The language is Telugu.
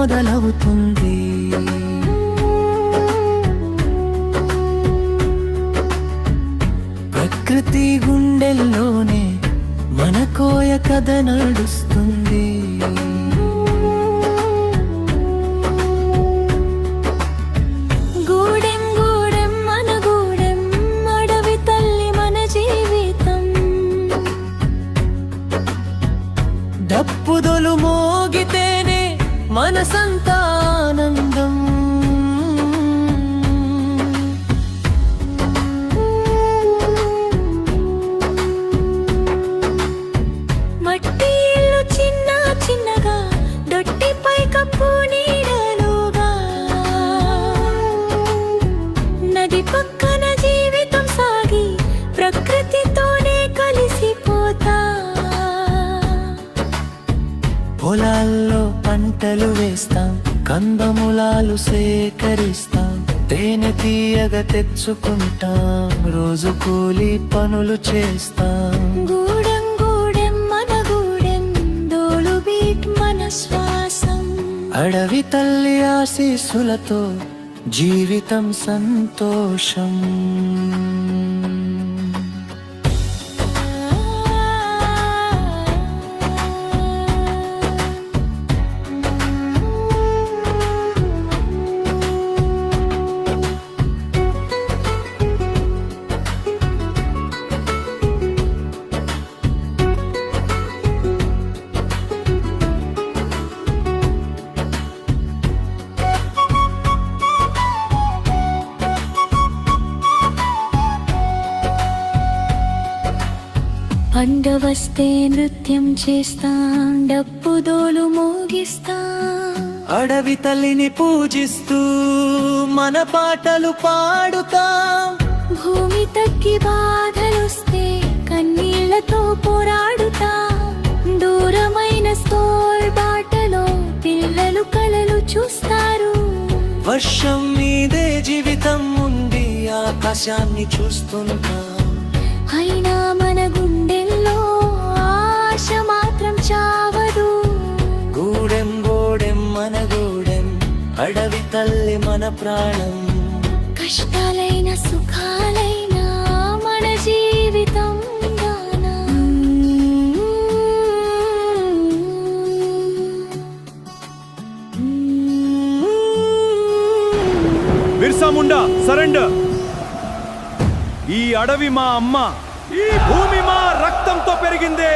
మొదలవుతుంది. ప్రకృతి గుండెల్లోనే మన కోయ కథ నడుస్తుంది. గూడెం గూడెం మన గూడెం, అడవి తల్లి మన జీవితం. డప్పుదొలు మోగితేనే మనసంతా ఆనందం. మట్టి ఇల్లు చిన్న చిన్నగా, దొట్టిపై కప్పు నీడలుగా, నది పక్కన జీవితం సాగి ప్రకృతితోనే కలిసిపోతా. పొలాల్లో పంటలు వేస్తాం, కందమూలాలు సేకరిస్తాం, తేనె తీయగా తెచ్చుకుంటాం, రోజు కూలి పనులు చేస్తాం. గూడెం గూడెం మన గూడెం, డోలు బీట్ మన శ్వాసం. అడవి తల్లి ఆశీస్సులతో జీవితం సంతోషం. పండ వస్తే నృత్యం చేస్తాం, డప్పుదోలు మోగిస్తాం. అడవి తల్లిని పూజిస్తూ మన పాటలు పాడుతాం. భూమి తగ్గి బాధలొస్తే కన్నీళ్లతో పోరాడుతాం. దూరమైన స్టోర్ బాటలో పిల్లలు కలలు చూస్తారు. వర్షం మీదే జీవితం ఉంది, ఆకాశాన్ని చూస్తుంటాం. అయినా మన గుండెల్లో ఆశ మాత్రం చావదు. గూడెం గూడెం మన గూడెం, అడవి తల్లి మన ప్రాణం. కష్టాలైన సుఖాలైనా మన జీవితం గానం. బిర్సా ముండా సరెండర్. ఈ అడవి మా అమ్మ, ఈ భూమి మా రక్తంతో పెరిగిందే.